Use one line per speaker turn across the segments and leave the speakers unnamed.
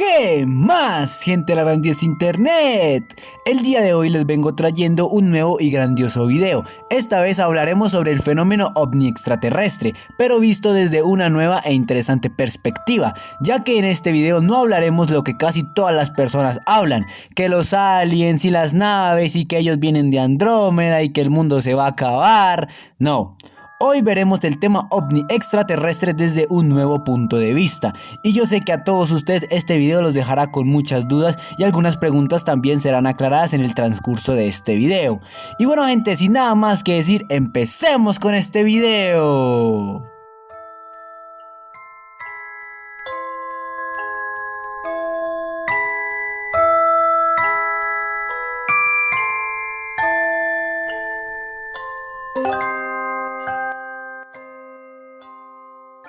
¿Qué más, gente de la grandiosa internet? El día de hoy les vengo trayendo un nuevo y grandioso video. Esta vez hablaremos sobre el fenómeno ovni extraterrestre, pero visto desde una nueva e interesante perspectiva, ya que en este video no hablaremos lo que casi todas las personas hablan, que los aliens y las naves y que ellos vienen de Andrómeda y que el mundo se va a acabar. No. Hoy veremos el tema ovni extraterrestre desde un nuevo punto de vista, y yo sé que a todos ustedes este video los dejará con muchas dudas y algunas preguntas también serán aclaradas en el transcurso de este video. Y bueno, gente, sin nada más que decir, empecemos con este video.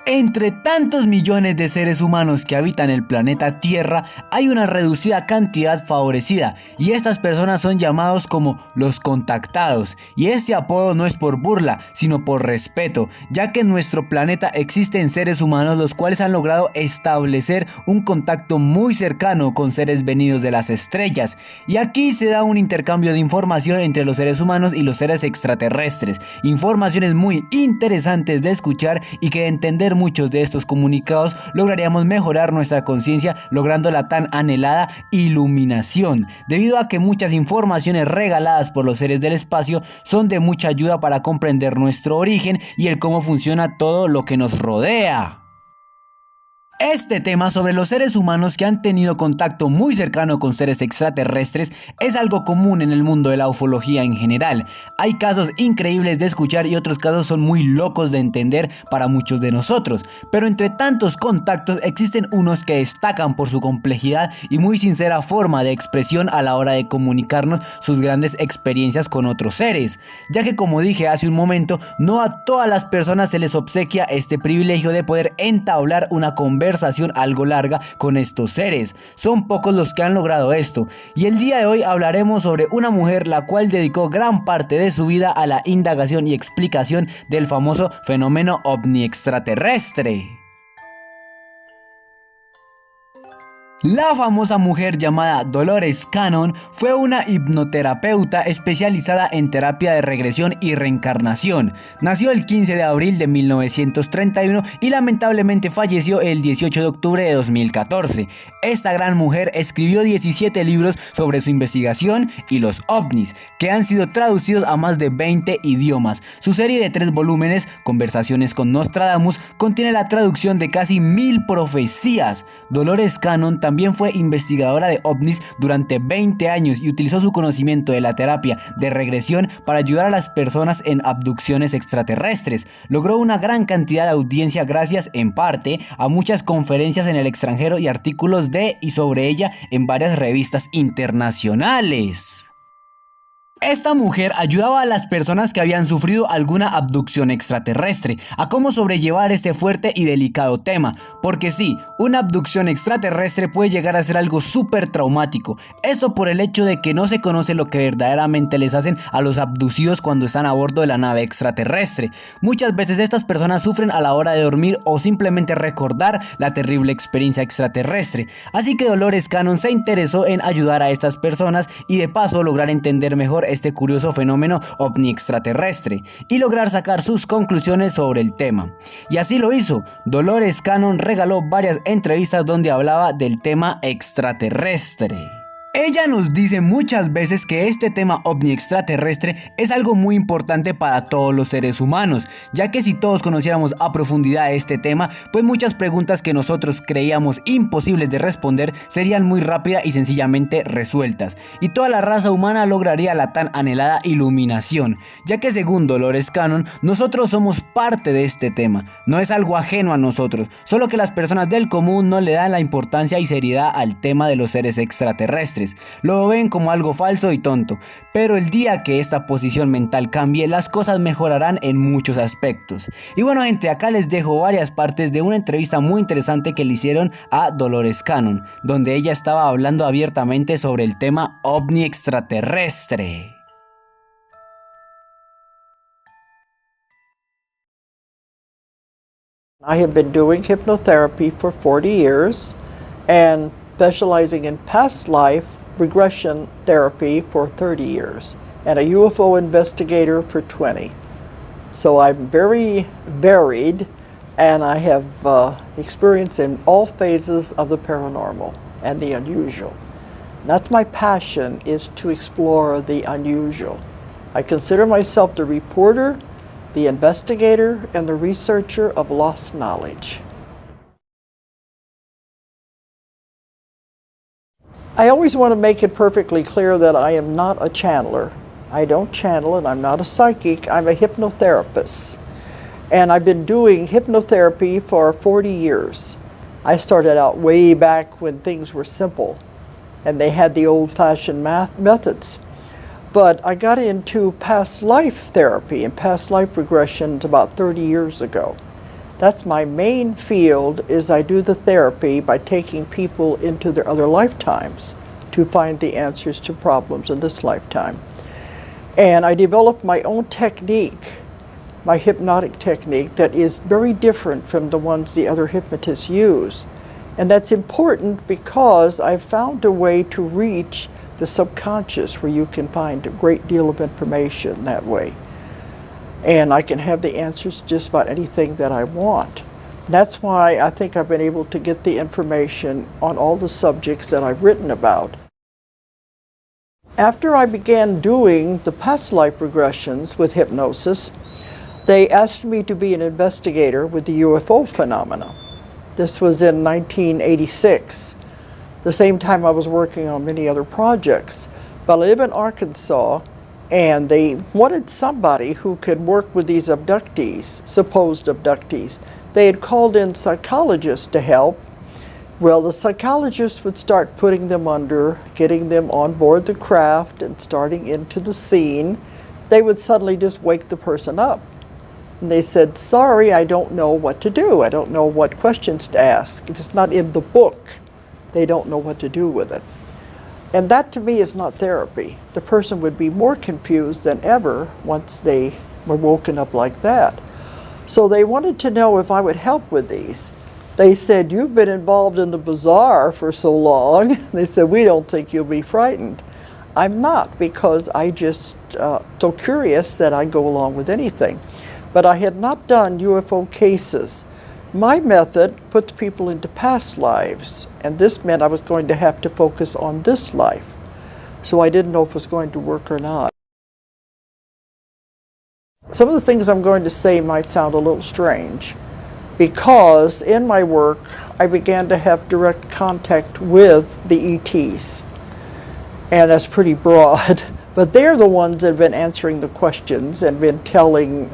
Entre tantos millones de seres humanos que habitan el planeta Tierra, hay una reducida cantidad favorecida, y estas personas son llamados como los contactados, y este apodo no es por burla, sino por respeto, ya que en nuestro planeta existen seres humanos los cuales han logrado establecer un contacto muy cercano con seres venidos de las estrellas, y aquí se da un intercambio de información entre los seres humanos y los seres extraterrestres, informaciones muy interesantes de escuchar y que de entender muchos de estos comunicados lograríamos mejorar nuestra conciencia, logrando la tan anhelada iluminación, debido a que muchas informaciones regaladas por los seres del espacio son de mucha ayuda para comprender nuestro origen y el cómo funciona todo lo que nos rodea. Este tema sobre los seres humanos que han tenido contacto muy cercano con seres extraterrestres es algo común en el mundo de la ufología en general. Hay casos increíbles de escuchar y otros casos son muy locos de entender para muchos de nosotros, pero entre tantos contactos existen unos que destacan por su complejidad y muy sincera forma de expresión a la hora de comunicarnos sus grandes experiencias con otros seres, ya que, como dije hace un momento, no a todas las personas se les obsequia este privilegio de poder entablar una conversación algo larga con estos seres. Son pocos los que han logrado esto, y el día de hoy hablaremos sobre una mujer la cual dedicó gran parte de su vida a la indagación y explicación del famoso fenómeno ovni extraterrestre. La famosa mujer llamada Dolores Cannon fue una hipnoterapeuta especializada en terapia de regresión y reencarnación. Nació el 15 de abril de 1931 y lamentablemente falleció el 18 de octubre de 2014. Esta gran mujer escribió 17 libros sobre su investigación y los ovnis, que han sido traducidos a más de 20 idiomas. Su serie de 3 volúmenes, Conversaciones con Nostradamus, contiene la traducción de casi 1000 profecías. Dolores Cannon también fue investigadora de ovnis durante 20 años y utilizó su conocimiento de la terapia de regresión para ayudar a las personas en abducciones extraterrestres. Logró una gran cantidad de audiencia gracias, en parte, a muchas conferencias en el extranjero y artículos de y sobre ella en varias revistas internacionales. Esta mujer ayudaba a las personas que habían sufrido alguna abducción extraterrestre a cómo sobrellevar este fuerte y delicado tema, porque sí, una abducción extraterrestre puede llegar a ser algo súper traumático, esto por el hecho de que no se conoce lo que verdaderamente les hacen a los abducidos cuando están a bordo de la nave extraterrestre. Muchas veces estas personas sufren a la hora de dormir o simplemente recordar la terrible experiencia extraterrestre, así que Dolores Cannon se interesó en ayudar a estas personas y de paso lograr entender mejor este curioso fenómeno ovni extraterrestre y lograr sacar sus conclusiones sobre el tema. Y así lo hizo. Dolores Cannon regaló varias entrevistas donde hablaba del tema extraterrestre. Ella nos dice muchas veces que este tema ovni extraterrestre es algo muy importante para todos los seres humanos, ya que si todos conociéramos a profundidad este tema, pues muchas preguntas que nosotros creíamos imposibles de responder serían muy rápidas y sencillamente resueltas, y toda la raza humana lograría la tan anhelada iluminación, ya que según Dolores Cannon, nosotros somos parte de este tema, no es algo ajeno a nosotros, solo que las personas del común no le dan la importancia y seriedad al tema de los seres extraterrestres. Lo ven como algo falso y tonto, pero el día que esta posición mental cambie, las cosas mejorarán en muchos aspectos. Y bueno, gente, acá les dejo varias partes de una entrevista muy interesante que le hicieron a Dolores Cannon, donde ella estaba hablando abiertamente sobre el tema ovni extraterrestre.
I have been doing hypnotherapy for 40 years, and specializing in past life regression therapy for 30 years and a UFO investigator for 20. So I'm very varied, and I have experience in all phases of the paranormal and the unusual. That's my passion, is to explore the unusual. I consider myself the reporter, the investigator, and the researcher of lost knowledge. I always want to make it perfectly clear that I am not a channeler. I don't channel, and I'm not a psychic. I'm a hypnotherapist. And I've been doing hypnotherapy for 40 years. I started out way back when things were simple, and they had the old-fashioned methods. But I got into past life therapy and past life regressions about 30 years ago. That's my main field, is I do the therapy by taking people into their other lifetimes to find the answers to problems in this lifetime. And I developed my own technique, my hypnotic technique, that is very different from the ones the other hypnotists use. And that's important because I've found a way to reach the subconscious where you can find a great deal of information that way. And I can have the answers to just about anything that I want. That's why I think I've been able to get the information on all the subjects that I've written about. After I began doing the past life regressions with hypnosis, they asked me to be an investigator with the UFO phenomena. This was in 1986, the same time I was working on many other projects. But I live in Arkansas, and they wanted somebody who could work with these abductees, supposed abductees. They had called in psychologists to help. Well, the psychologists would start putting them under, getting them on board the craft and starting into the scene. They would suddenly just wake the person up. And they said, sorry, I don't know what to do. I don't know what questions to ask. If it's not in the book, they don't know what to do with it. And that to me is not therapy. The person would be more confused than ever once they were woken up like that. So they wanted to know if I would help with these. They said, you've been involved in the bazaar for so long. They said, we don't think you'll be frightened. I'm not, because I just so curious that I go along with anything. But I had not done UFO cases. My method puts people into past lives, and this meant I was going to have to focus on this life. So I didn't know if it was going to work or not. Some of the things I'm going to say might sound a little strange, because in my work I began to have direct contact with the ETs. And that's pretty broad, but they're the ones that have been answering the questions and been telling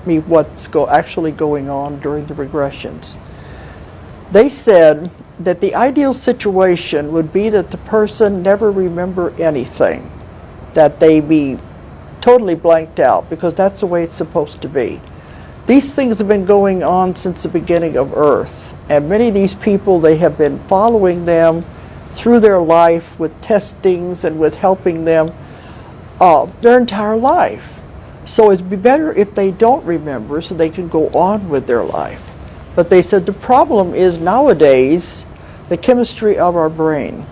me what's actually going on during the regressions. They said that the ideal situation would be that the person never remember anything, that they be totally blanked out, because that's the way it's supposed to be. These things have been going on since the beginning of Earth, and many of these people, they have been following them through their life with testings and with helping them their entire life. So it'd be better if they don't remember so they can go on with their life. But they said the problem is nowadays the chemistry of our brain.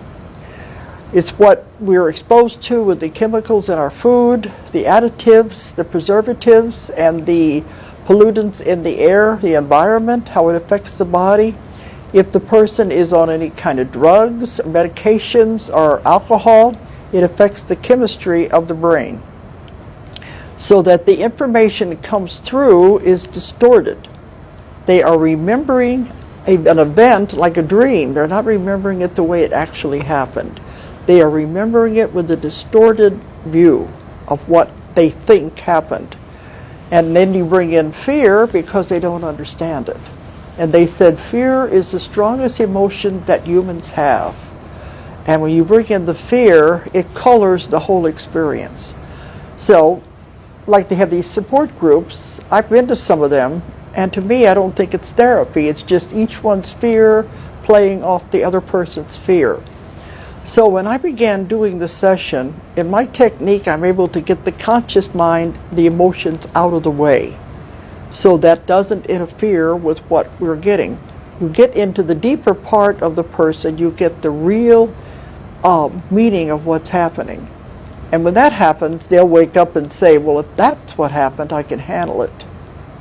It's what we're exposed to with the chemicals in our food, the additives, the preservatives, and the pollutants in the air, the environment, how it affects the body. If the person is on any kind of drugs, medications, or alcohol, it affects the chemistry of the brain, so that the information that comes through is distorted. They are remembering an event like a dream. They're not remembering it the way it actually happened. They are remembering it with a distorted view of what they think happened. And then you bring in fear because they don't understand it. And they said fear is the strongest emotion that humans have. And when you bring in the fear, it colors the whole experience. So, like they have these support groups, I've been to some of them, and to me I don't think it's therapy. It's just each one's fear playing off the other person's fear. So when I began doing the session, in my technique I'm able to get the conscious mind, the emotions out of the way, so that doesn't interfere with what we're getting. You get into the deeper part of the person, you get the real meaning of what's happening. And when that happens, they'll wake up and say, well, if that's what happened, I can handle it.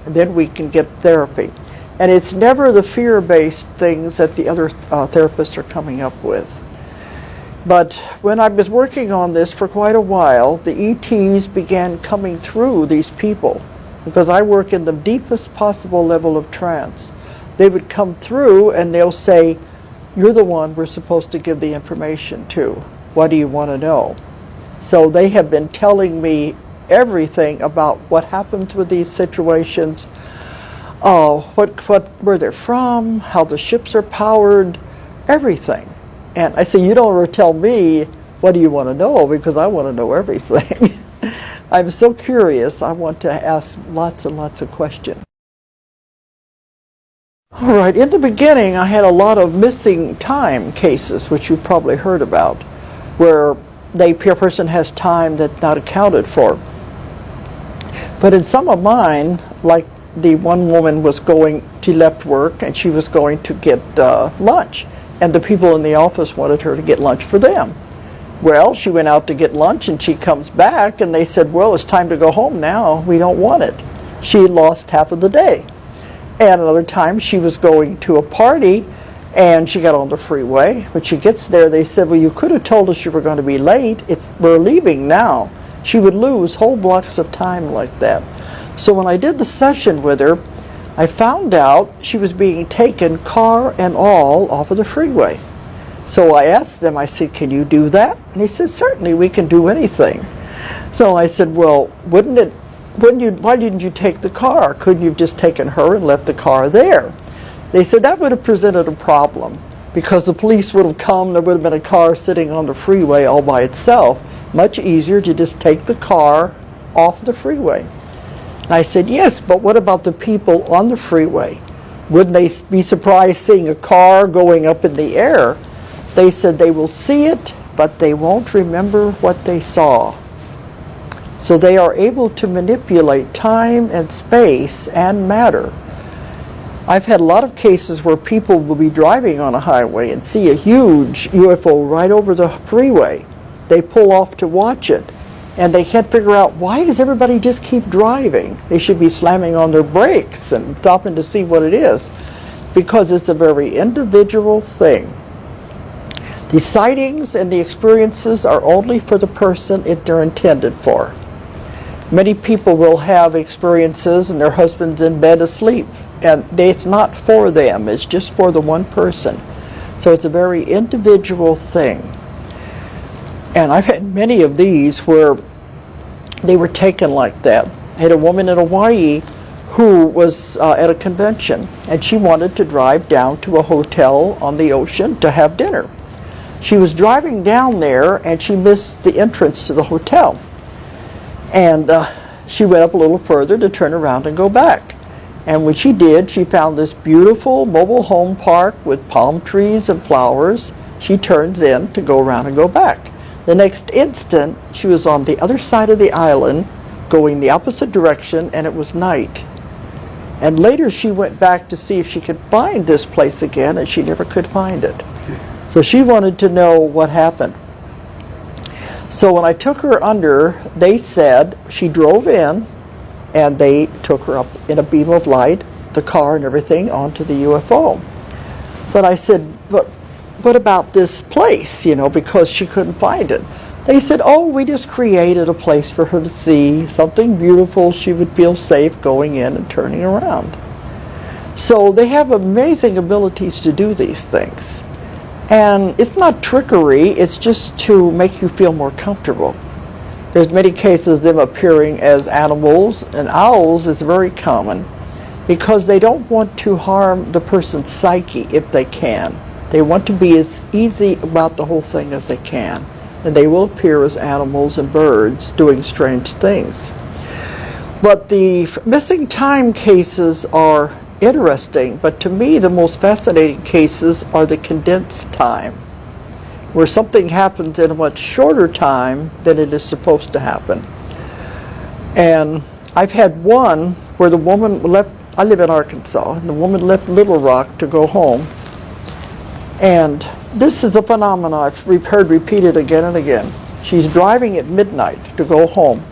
And then we can get therapy. And it's never the fear-based things that the other therapists are coming up with. But when I was working on this for quite a while, the ETs began coming through these people, because I work in the deepest possible level of trance. They would come through and they'll say, you're the one we're supposed to give the information to. What do you want to know? So they have been telling me everything about what happens with these situations, where they're from, how the ships are powered, everything. And I say, you don't ever tell me, what do you want to know? Because I want to know everything. I'm so curious, I want to ask lots and lots of questions. All right, in the beginning, I had a lot of missing time cases, which you've probably heard about, where the person has time that's not accounted for. But in some of mine, like the one woman was she left work and she was going to get lunch, and the people in the office wanted her to get lunch for them. Well, she went out to get lunch and she comes back and they said, well, it's time to go home now, we don't want it. She lost half of the day. And another time she was going to a party and she got on the freeway. When she gets there, they said, well, you could have told us you were going to be late. We're leaving now. She would lose whole blocks of time like that. So when I did the session with her, I found out she was being taken, car and all, off of the freeway. So I asked them, I said, can you do that? And they said, certainly, we can do anything. So I said, well, why didn't you take the car? Couldn't you have just taken her and left the car there? They said that would have presented a problem, because the police would have come, there would have been a car sitting on the freeway all by itself. Much easier to just take the car off the freeway. And I said, yes, but what about the people on the freeway? Wouldn't they be surprised seeing a car going up in the air? They said they will see it, but they won't remember what they saw. So they are able to manipulate time and space and matter. I've had a lot of cases where people will be driving on a highway and see a huge UFO right over the freeway. They pull off to watch it, and they can't figure out, why does everybody just keep driving? They should be slamming on their brakes and stopping to see what it is, because it's a very individual thing. The sightings and the experiences are only for the person they're intended for. Many people will have experiences and their husband's in bed asleep, and it's not for them, it's just for the one person. So it's a very individual thing. And I've had many of these where they were taken like that. I had a woman in Hawaii who was at a convention, and she wanted to drive down to a hotel on the ocean to have dinner. She was driving down there and she missed the entrance to the hotel. And she went up a little further to turn around and go back. And when she did, she found this beautiful mobile home park with palm trees and flowers. She turns in to go around and go back. The next instant, she was on the other side of the island, going the opposite direction, and it was night. And later she went back to see if she could find this place again, and she never could find it. So she wanted to know what happened. So when I took her under, they said she drove in, and they took her up in a beam of light, the car and everything, onto the UFO. But I said, but what about this place, because she couldn't find it. They said, oh, we just created a place for her to see, something beautiful, she would feel safe going in and turning around. So they have amazing abilities to do these things. And it's not trickery, it's just to make you feel more comfortable. There's many cases of them appearing as animals, and owls is very common because they don't want to harm the person's psyche if they can. They want to be as easy about the whole thing as they can. And they will appear as animals and birds doing strange things. But the missing time cases are interesting, but to me the most fascinating cases are the condensed time, where something happens in a much shorter time than it is supposed to happen. And I've had one where the woman I live in Arkansas, and the woman left Little Rock to go home. And this is a phenomenon I've heard repeated again and again. She's driving at midnight to go home.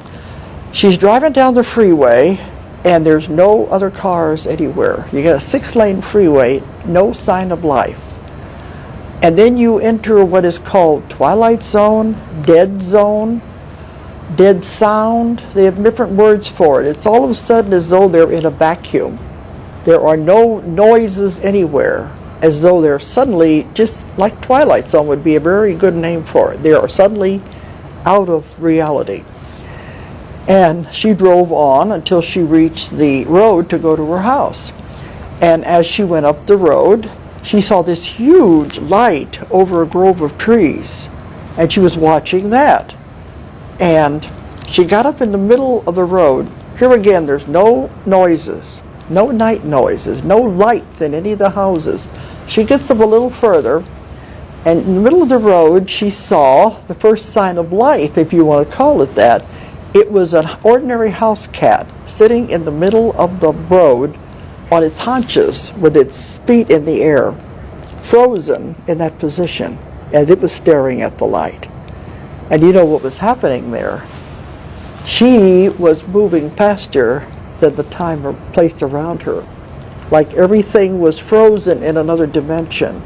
She's driving down the freeway, and there's no other cars anywhere. You got a 6-lane freeway, no sign of life. And then you enter what is called twilight zone, dead sound. They have different words for it. It's all of a sudden as though they're in a vacuum. There are no noises anywhere, as though they're suddenly, just like twilight zone would be a very good name for it. They are suddenly out of reality. And she drove on until she reached the road to go to her house. And as she went up the road, she saw this huge light over a grove of trees. And she was watching that. And she got up in the middle of the road. Here again, there's no noises, no night noises, no lights in any of the houses. She gets up a little further, and in the middle of the road, she saw the first sign of life, if you want to call it that. It was an ordinary house cat sitting in the middle of the road on its haunches with its feet in the air, frozen in that position as it was staring at the light. And you know what was happening there? She was moving faster than the time or place around her. Like everything was frozen in another dimension.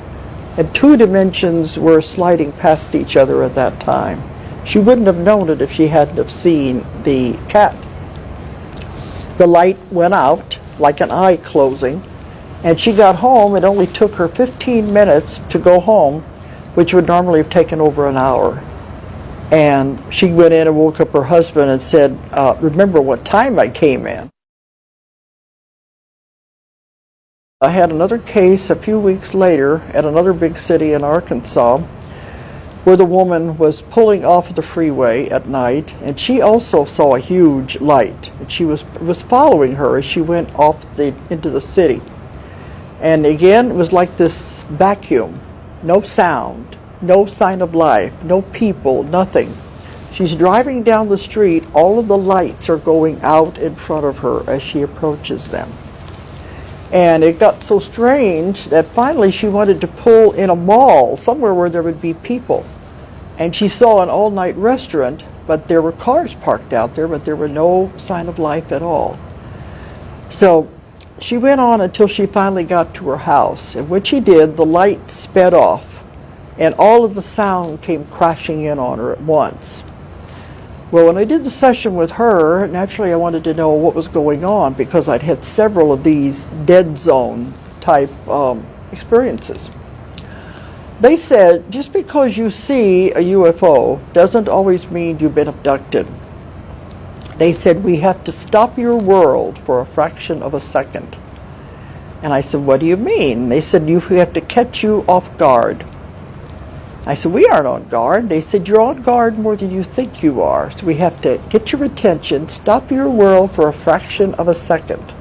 And 2 dimensions were sliding past each other at that time. She wouldn't have known it if she hadn't have seen the cat. The light went out like an eye closing, and she got home. It only took her 15 minutes to go home, which would normally have taken over an hour. And she went in and woke up her husband and said, remember what time I came in. I had another case a few weeks later at another big city in Arkansas where the woman was pulling off the freeway at night, and she also saw a huge light. And she was following her as she went off into the city. And again, it was like this vacuum, no sound, no sign of life, no people, nothing. She's driving down the street, all of the lights are going out in front of her as she approaches them. And it got so strange that finally she wanted to pull in a mall, somewhere where there would be people. And she saw an all-night restaurant, but there were cars parked out there, but there were no sign of life at all. So she went on until she finally got to her house. And when she did, the light sped off, and all of the sound came crashing in on her at once. Well, when I did the session with her, naturally I wanted to know what was going on, because I'd had several of these dead zone type experiences. They said, just because you see a UFO doesn't always mean you've been abducted. They said, we have to stop your world for a fraction of a second. And I said, what do you mean? They said, we have to catch you off guard. I said, we aren't on guard. They said, you're on guard more than you think you are. So we have to get your attention, stop your world for a fraction of a second.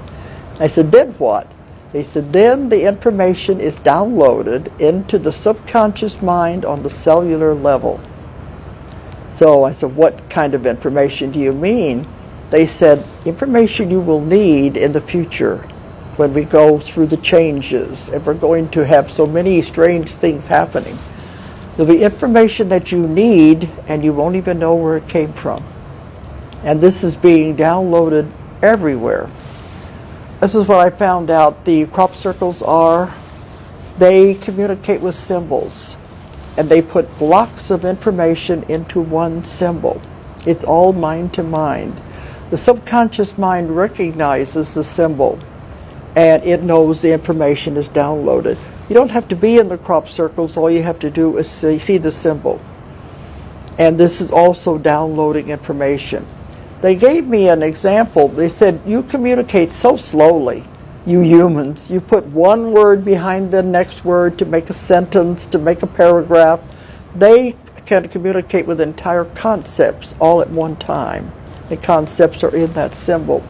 I said, then what? They said, then the information is downloaded into the subconscious mind on the cellular level. So I said, what kind of information do you mean? They said, information you will need in the future when we go through the changes, and we're going to have so many strange things happening. There'll be information that you need, and you won't even know where it came from. And this is being downloaded everywhere. This is what I found out the crop circles are. They communicate with symbols, and they put blocks of information into one symbol. It's all mind to mind. The subconscious mind recognizes the symbol, and it knows the information is downloaded. You don't have to be in the crop circles. All you have to do is see the symbol. And this is also downloading information. They gave me an example. They said, you communicate so slowly, you humans. You put one word behind the next word to make a sentence, to make a paragraph. They can communicate with entire concepts all at one time. The concepts are in that symbol.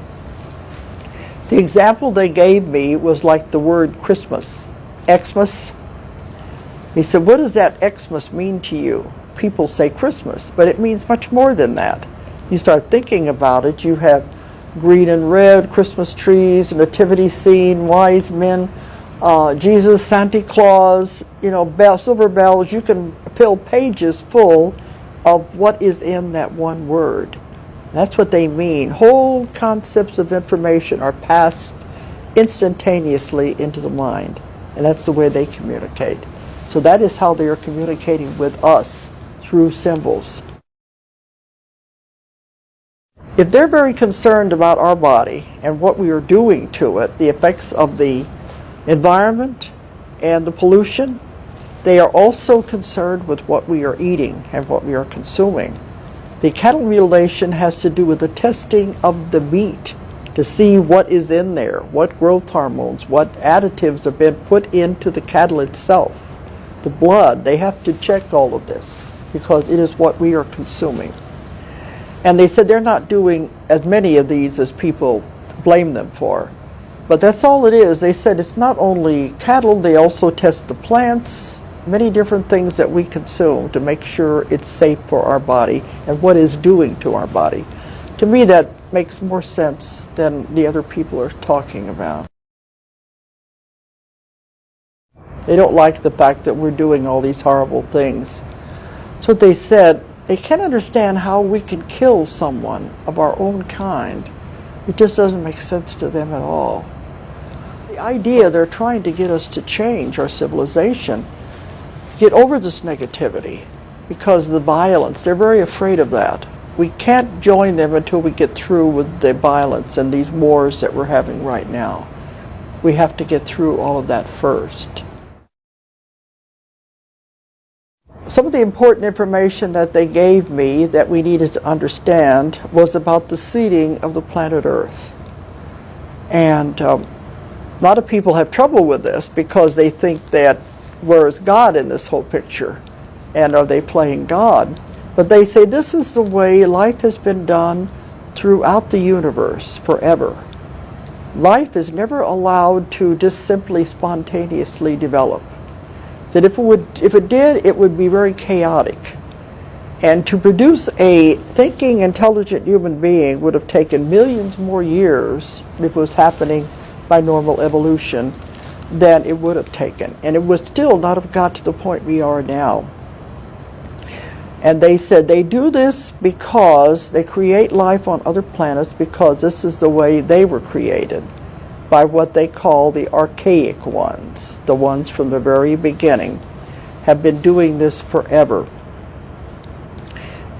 The example they gave me was like the word Christmas. Xmas. He said, what does that Xmas mean to you? People say Christmas, but it means much more than that. You start thinking about it, you have green and red, Christmas trees, nativity scene, wise men, Jesus, Santa Claus, you know, silver bells. You can fill pages full of what is in that one word. That's what they mean. Whole concepts of information are passed instantaneously into the mind, and that's the way they communicate. So that is how they are communicating with us, through symbols. If they're very concerned about our body and what we are doing to it, the effects of the environment and the pollution, they are also concerned with what we are eating and what we are consuming. The cattle mutilation has to do with the testing of the meat to see what is in there, what growth hormones, what additives have been put into the cattle itself. The blood, they have to check all of this because it is what we are consuming. And they said they're not doing as many of these as people blame them for. But that's all it is. They said it's not only cattle, they also test the plants, many different things that we consume to make sure it's safe for our body and what it's doing to our body. To me, that makes more sense than the other people are talking about. They don't like the fact that we're doing all these horrible things. That's what they said. They can't understand how we can kill someone of our own kind. It just doesn't make sense to them at all. The idea they're trying to get us to change our civilization, get over this negativity because of the violence. They're very afraid of that. We can't join them until we get through with the violence and these wars that we're having right now. We have to get through all of that first. Some of the important information that they gave me that we needed to understand was about the seeding of the planet Earth. And a lot of people have trouble with this because they think that where is God in this whole picture? And are they playing God? But they say this is the way life has been done throughout the universe forever. Life is never allowed to just simply spontaneously develop. That if it did, it would be very chaotic. And to produce a thinking, intelligent human being would have taken millions more years if it was happening by normal evolution than it would have taken. And it would still not have got to the point we are now. And they said they do this because they create life on other planets because this is the way they were created, by what they call the archaic ones. The ones from the very beginning have been doing this forever.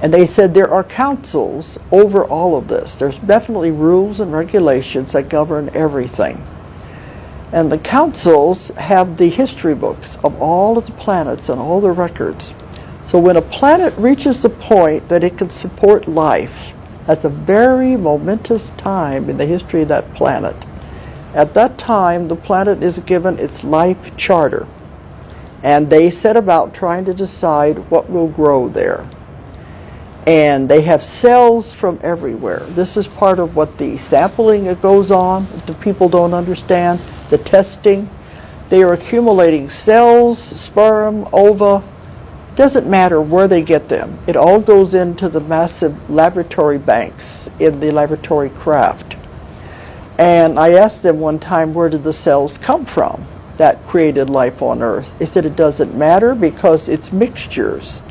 And they said there are councils over all of this. There's definitely rules and regulations that govern everything. And the councils have the history books of all of the planets and all the records. So when a planet reaches the point that it can support life, that's a very momentous time in the history of that planet. At that time, the planet is given its life charter, and they set about trying to decide what will grow there. And they have cells from everywhere. This is part of what the sampling that goes on, the people don't understand, the testing. They are accumulating cells, sperm, ova. Doesn't matter where they get them. It all goes into the massive laboratory banks in the laboratory craft. And I asked them one time, where did the cells come from that created life on Earth? They said it doesn't matter because it's mixtures.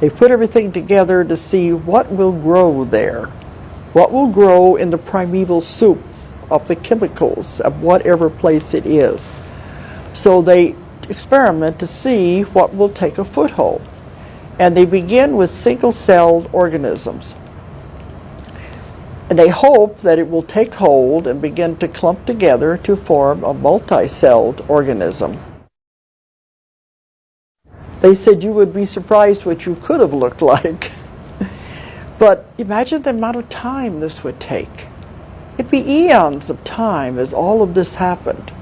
They put everything together to see what will grow there, what will grow in the primeval soup of the chemicals of whatever place it is. So they experiment to see what will take a foothold. And they begin with single-celled organisms. And they hope that it will take hold and begin to clump together to form a multi-celled organism. They said you would be surprised what you could have looked like. But imagine the amount of time this would take. It'd be eons of time as all of this happened.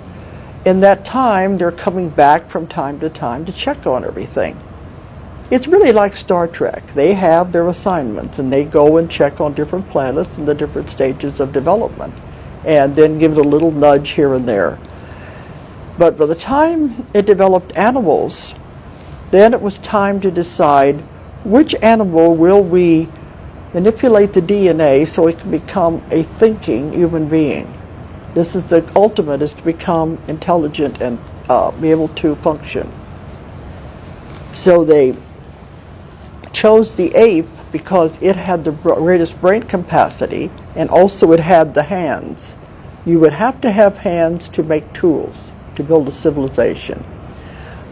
In that time, they're coming back from time to check on everything. It's really like Star Trek. They have their assignments and they go and check on different planets and the different stages of development and then give it a little nudge here and there. But by the time it developed animals, then it was time to decide which animal will we manipulate the DNA so it can become a thinking human being. This is the ultimate, is to become intelligent and be able to function. So they chose the ape because it had the greatest brain capacity, and also it had the hands. You would have to have hands to make tools, to build a civilization.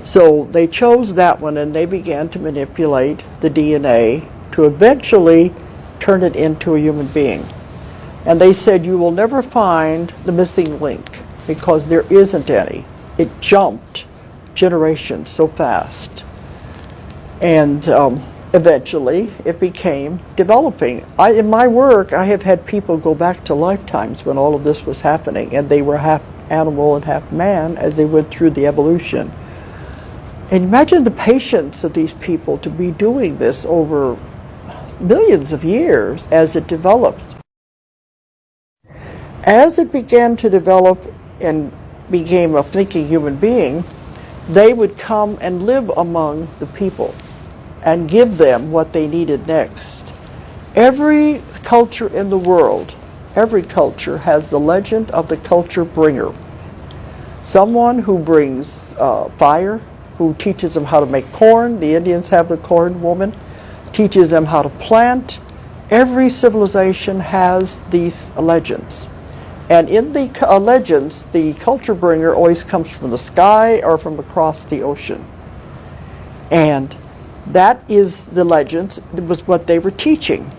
So they chose that one, and they began to manipulate the DNA to eventually turn it into a human being. And they said, you will never find the missing link, because there isn't any. It jumped generations so fast. And eventually it became developing. In my work, I have had people go back to lifetimes when all of this was happening, and they were half animal and half man as they went through the evolution. And imagine the patience of these people to be doing this over millions of years as it develops. As it began to develop and became a thinking human being, they would come and live among the people and give them what they needed next. Every culture in the world, every culture has the legend of the culture bringer. Someone who brings fire, who teaches them how to make corn. The Indians have the corn woman, teaches them how to plant. Every civilization has these legends. And in the legends, the culture bringer always comes from the sky or from across the ocean. And that is the legends. It was what they were teaching.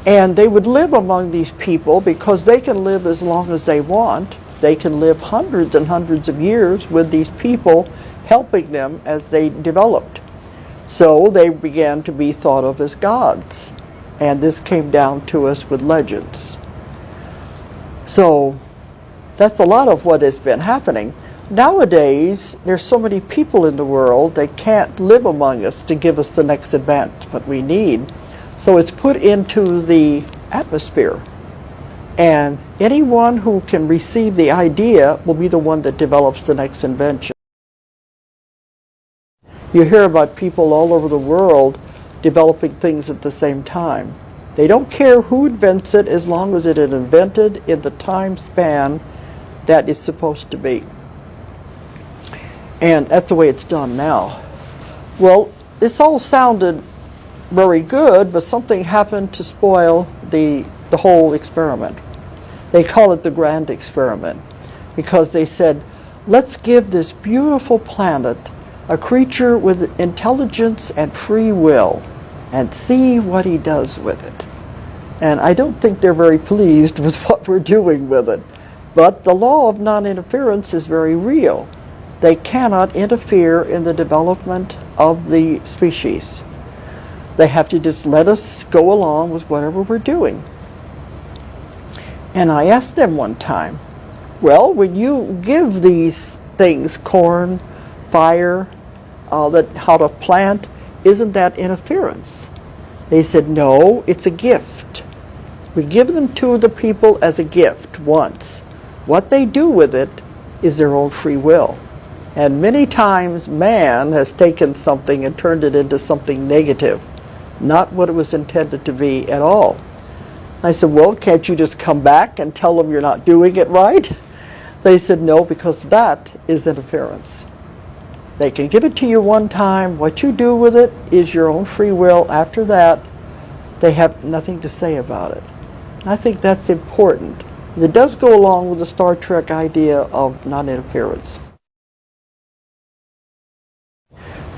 And they would live among these people because they can live as long as they want. They can live hundreds and hundreds of years with these people helping them as they developed. So they began to be thought of as gods. And this came down to us with legends. So that's a lot of what has been happening. Nowadays, there's so many people in the world that can't live among us to give us the next advancement we need. So it's put into the atmosphere. And anyone who can receive the idea will be the one that develops the next invention. You hear about people all over the world developing things at the same time. They don't care who invents it as long as it is invented in the time span that it's supposed to be. And that's the way it's done now. Well, this all sounded very good, but something happened to spoil the whole experiment. They call it the grand experiment because they said, let's give this beautiful planet a creature with intelligence and free will and see what he does with it. And I don't think they're very pleased with what we're doing with it. But the law of non-interference is very real. They cannot interfere in the development of the species. They have to just let us go along with whatever we're doing. And I asked them one time, well, when you give these things, corn, fire, how to plant, isn't that interference? They said, no, it's a gift. We give them to the people as a gift once. What they do with it is their own free will. And many times man has taken something and turned it into something negative, not what it was intended to be at all. I said, well, can't you just come back and tell them you're not doing it right? They said, no, because that is interference. They can give it to you one time. What you do with it is your own free will. After that, they have nothing to say about it. I think that's important. It does go along with the Star Trek idea of non-interference.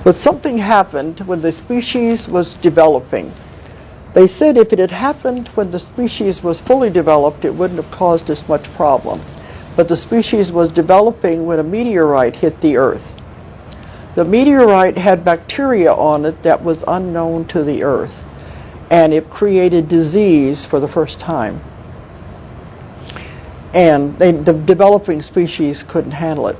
But something happened when the species was developing. They said if it had happened when the species was fully developed, it wouldn't have caused as much problem. But the species was developing when a meteorite hit the Earth. The meteorite had bacteria on it that was unknown to the Earth, and it created disease for the first time. And the developing species couldn't handle it.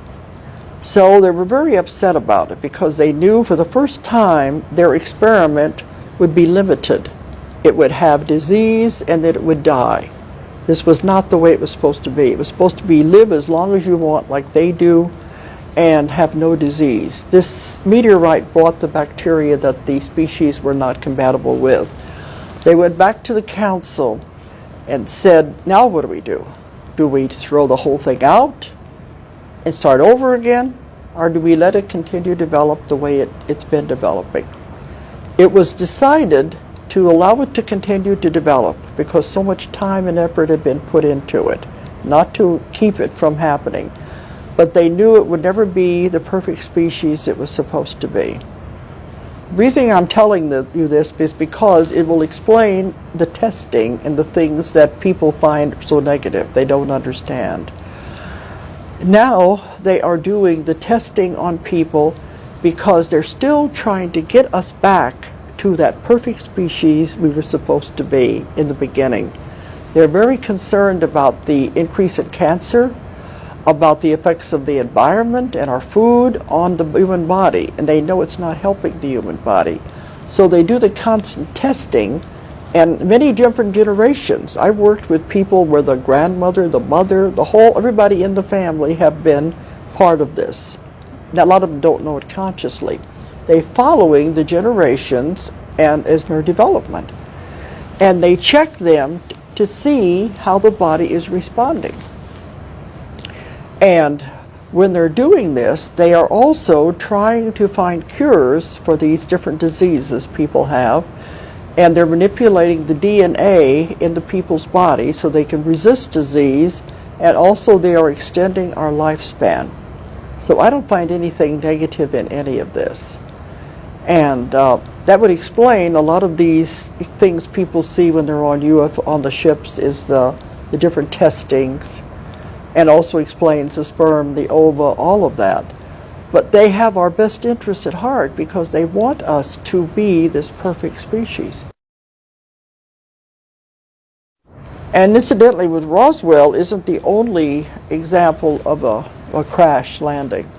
So they were very upset about it because they knew for the first time their experiment would be limited. It would have disease and that it would die. This was not the way it was supposed to be. It was supposed to be live as long as you want like they do and have no disease. This meteorite brought the bacteria that the species were not compatible with. They went back to the council and said, now what do we do? Do we throw the whole thing out and start over again? Or do we let it continue to develop the way it's been developing? It was decided to allow it to continue to develop because so much time and effort had been put into it, not to keep it from happening. But they knew it would never be the perfect species it was supposed to be. The reason I'm telling you this is because it will explain the testing and the things that people find so negative, they don't understand. Now they are doing the testing on people because they're still trying to get us back to that perfect species we were supposed to be in the beginning. They're very concerned about the increase in cancer, about the effects of the environment and our food on the human body, and they know it's not helping the human body. So they do the constant testing, and many different generations. I've worked with people where the grandmother, the mother, everybody in the family have been part of this. Now, a lot of them don't know it consciously. They're following the generations and as their development. And they check them to see how the body is responding. And when they're doing this, they are also trying to find cures for these different diseases people have. And they're manipulating the DNA in the people's body so they can resist disease, and also they are extending our lifespan. So I don't find anything negative in any of this. And that would explain a lot of these things people see when they're on UFO, on the ships, is the different testings, and also explains the sperm, the ova, all of that. But they have our best interests at heart because they want us to be this perfect species. And incidentally, with Roswell isn't the only example of a crash landing.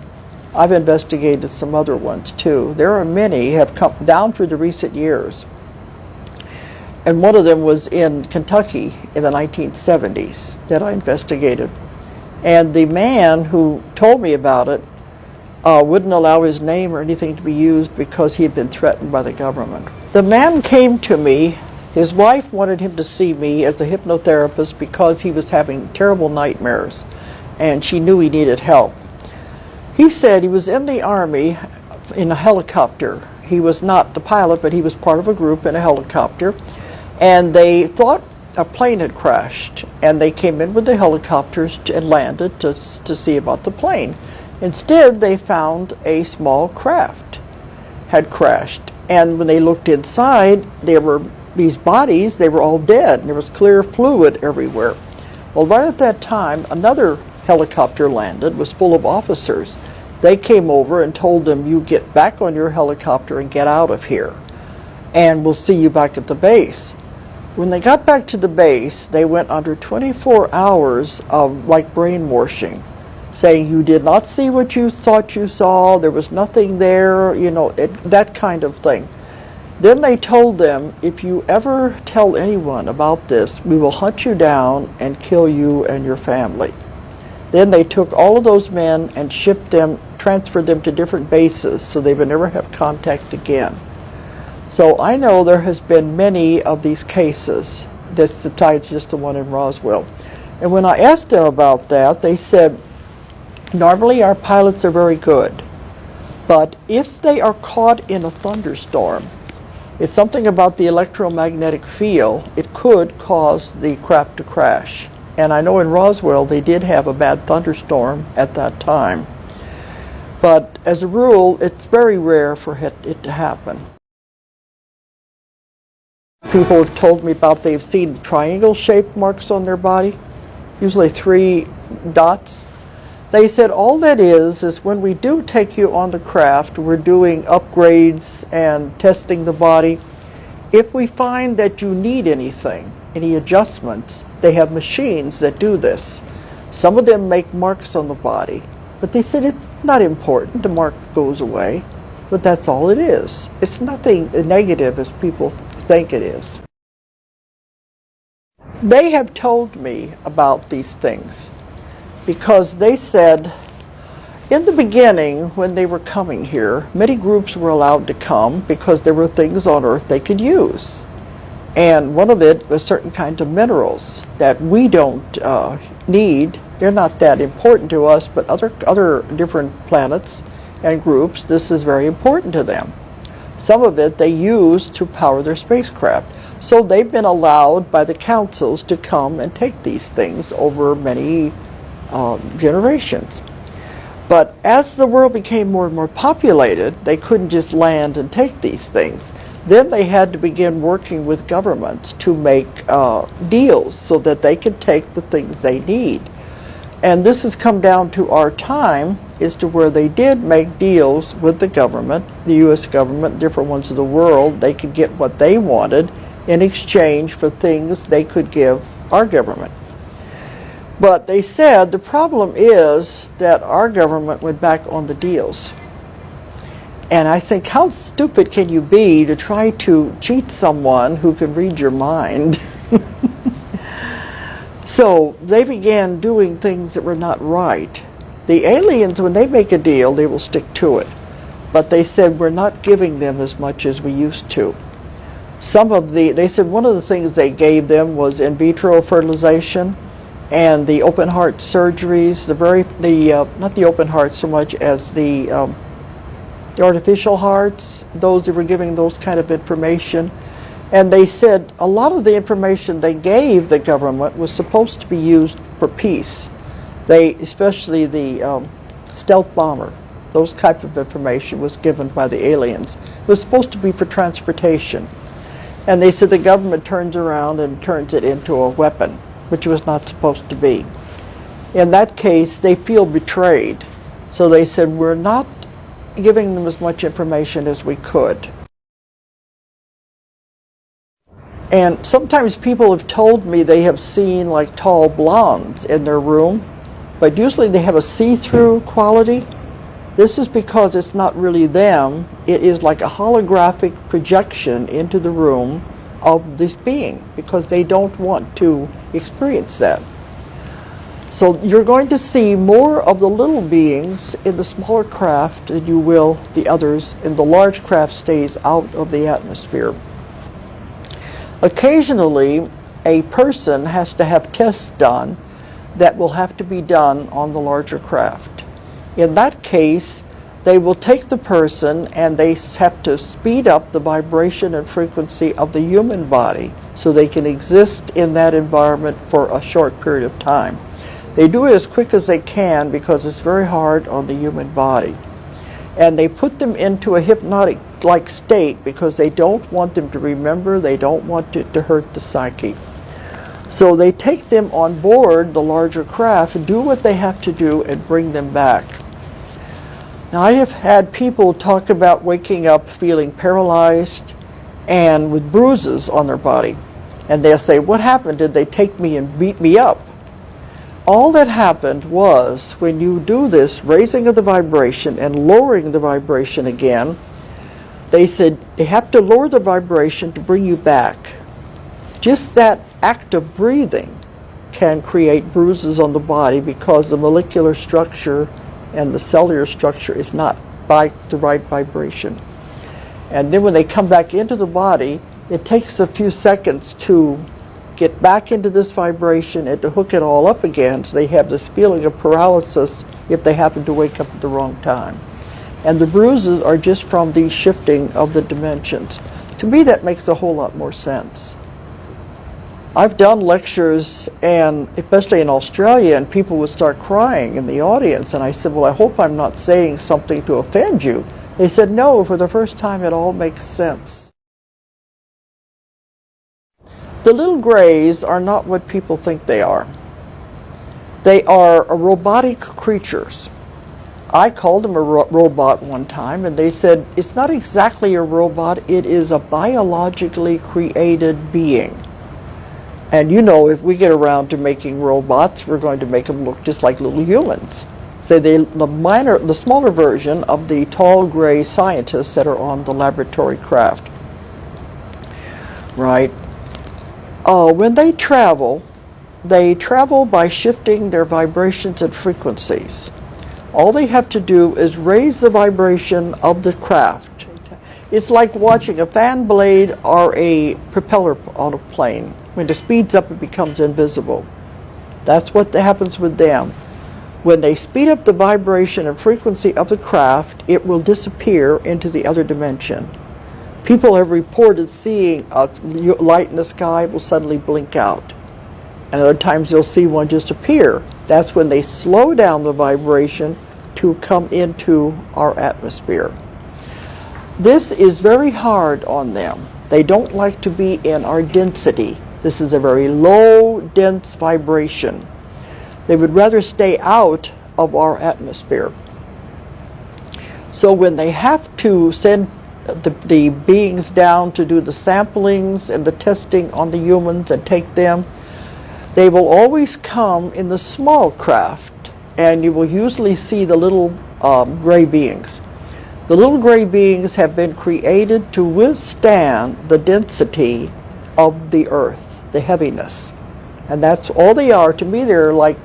I've investigated some other ones too. There are many have come down through the recent years. And one of them was in Kentucky in the 1970s that I investigated. And the man who told me about it wouldn't allow his name or anything to be used because he had been threatened by the government. The man came to me. His wife wanted him to see me as a hypnotherapist because he was having terrible nightmares, and she knew he needed help. He said he was in the Army in a helicopter. He was not the pilot, but he was part of a group in a helicopter, and they thought a plane had crashed, and they came in with the helicopters and landed to see about the plane. Instead, they found a small craft had crashed, and when they looked inside, these bodies, they were all dead, and there was clear fluid everywhere. Well, right at that time, another helicopter landed, was full of officers. They came over and told them, you get back on your helicopter and get out of here, and we'll see you back at the base. When they got back to the base, they went under 24 hours of like brainwashing, saying you did not see what you thought you saw, there was nothing there, you know, that kind of thing. Then they told them, if you ever tell anyone about this, we will hunt you down and kill you and your family. Then they took all of those men and shipped them, transferred them to different bases so they would never have contact again. So I know there has been many of these cases, besides just the one in Roswell. And when I asked them about that, they said, normally our pilots are very good, but if they are caught in a thunderstorm, it's something about the electromagnetic field, it could cause the craft to crash. And I know in Roswell they did have a bad thunderstorm at that time. But as a rule, it's very rare for it to happen. People have told me about they've seen triangle-shaped marks on their body, usually 3 dots. They said all that is when we do take you on the craft, we're doing upgrades and testing the body. If we find that you need anything, any adjustments, they have machines that do this. Some of them make marks on the body, but they said it's not important, the mark goes away, but that's all it is. It's nothing negative as people think it is. They have told me about these things, because they said in the beginning when they were coming here, many groups were allowed to come because there were things on Earth they could use. And one of it was certain kinds of minerals that we don't need. They're not that important to us, but other different planets and groups, this is very important to them. Some of it they use to power their spacecraft. So they've been allowed by the councils to come and take these things over many generations. But as the world became more and more populated, they couldn't just land and take these things. Then they had to begin working with governments to make deals so that they could take the things they need. And this has come down to our time, as to where they did make deals with the government, the U.S. government, different ones of the world. They could get what they wanted in exchange for things they could give our government. But they said the problem is that our government went back on the deals. And I think, how stupid can you be to try to cheat someone who can read your mind? So they began doing things that were not right. The aliens, when they make a deal, they will stick to it. But they said, we're not giving them as much as we used to. They said one of the things they gave them was in vitro fertilization and the open heart surgeries, not the open heart so much as the artificial hearts, those that were giving those kind of information. And they said a lot of the information they gave the government was supposed to be used for peace. Especially the stealth bomber, those type of information was given by the aliens. It was supposed to be for transportation. And they said the government turns around and turns it into a weapon, which was not supposed to be. In that case, they feel betrayed. So they said, we're not giving them as much information as we could. And sometimes people have told me they have seen like tall blondes in their room, but usually they have a see-through quality. This is because it's not really them. It is like a holographic projection into the room of this being, because they don't want to experience that. So you're going to see more of the little beings in the smaller craft than you will the others, and the large craft stays out of the atmosphere. Occasionally, a person has to have tests done that will have to be done on the larger craft. In that case, they will take the person and they have to speed up the vibration and frequency of the human body so they can exist in that environment for a short period of time. They do it as quick as they can because it's very hard on the human body. And they put them into a hypnotic-like state because they don't want them to remember, they don't want it to hurt the psyche. So they take them on board the larger craft and do what they have to do and bring them back. Now, I have had people talk about waking up feeling paralyzed and with bruises on their body. And they'll say, what happened? Did they take me and beat me up? All that happened was when you do this raising of the vibration and lowering the vibration again, they said they have to lower the vibration to bring you back. Just that act of breathing can create bruises on the body because the molecular structure and the cellular structure is not by the right vibration. And then when they come back into the body, it takes a few seconds to get back into this vibration and to hook it all up again, so they have this feeling of paralysis if they happen to wake up at the wrong time. And the bruises are just from the shifting of the dimensions. To me, that makes a whole lot more sense. I've done lectures, and especially in Australia, and people would start crying in the audience, and I said, well, I hope I'm not saying something to offend you. They said, no, for the first time it all makes sense. The little grays are not what people think they are. They are robotic creatures. I called them a robot one time, and they said, it's not exactly a robot, it is a biologically created being. And you know, if we get around to making robots, we're going to make them look just like little humans. So the smaller version of the tall gray scientists that are on the laboratory craft. Right? When they travel by shifting their vibrations and frequencies. All they have to do is raise the vibration of the craft. It's like watching a fan blade or a propeller on a plane. When it speeds up, it becomes invisible. That's what happens with them. When they speed up the vibration and frequency of the craft, it will disappear into the other dimension. People have reported seeing a light in the sky will suddenly blink out. And other times you'll see one just appear. That's when they slow down the vibration to come into our atmosphere. This is very hard on them. They don't like to be in our density. This is a very low, dense vibration. They would rather stay out of our atmosphere. So when they have to send the beings down to do the samplings and the testing on the humans and take them, they will always come in the small craft, and you will usually see the little gray beings. The little gray beings have been created to withstand the density of the earth, the heaviness. And that's all they are. To me, they're like,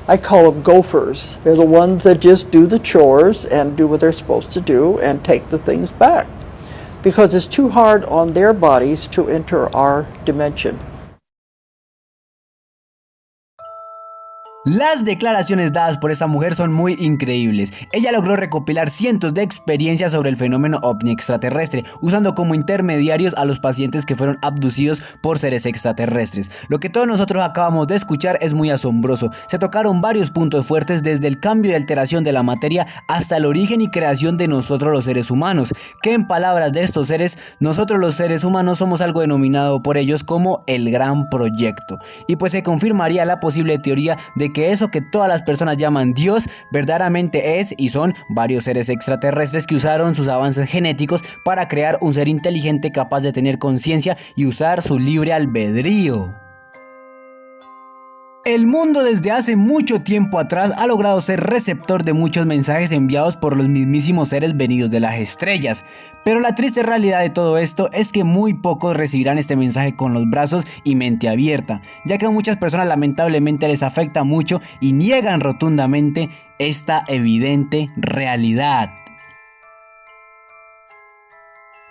I call them gophers. They're the ones that just do the chores and do what they're supposed to do and take the things back, because it's too hard on their bodies to enter our dimension.
Las declaraciones dadas por esa mujer son muy increíbles. Ella logró recopilar cientos de experiencias sobre el fenómeno ovni extraterrestre, usando como intermediarios a los pacientes que fueron abducidos por seres extraterrestres. Lo que todos nosotros acabamos de escuchar es muy asombroso. Se tocaron varios puntos fuertes, desde el cambio y alteración de la materia hasta el origen y creación de nosotros los seres humanos, que en palabras de estos seres, nosotros los seres humanos somos algo denominado por ellos como el gran proyecto. Y pues se confirmaría la posible teoría de que eso que todas las personas llaman Dios verdaderamente es y son varios seres extraterrestres que usaron sus avances genéticos para crear un ser inteligente capaz de tener conciencia y usar su libre albedrío. El mundo desde hace mucho tiempo atrás ha logrado ser receptor de muchos mensajes enviados por los mismísimos seres venidos de las estrellas, pero la triste realidad de todo esto es que muy pocos recibirán este mensaje con los brazos y mente abierta, ya que a muchas personas lamentablemente les afecta mucho y niegan rotundamente esta evidente realidad.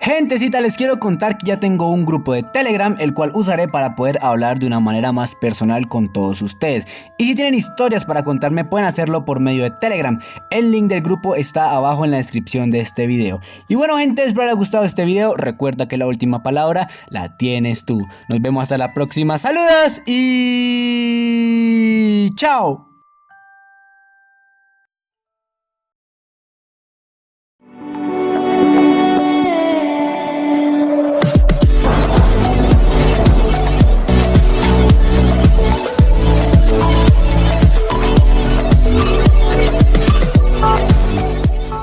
Gentecita, les quiero contar que ya tengo un grupo de Telegram, el cual usaré para poder hablar de una manera más personal con todos ustedes. Y si tienen historias para contarme, pueden hacerlo por medio de Telegram. El link del grupo está abajo en la descripción de este video. Y bueno, gente, espero les haya gustado este video. Recuerda que la última palabra la tienes tú. Nos vemos hasta la próxima. Saludos y chao.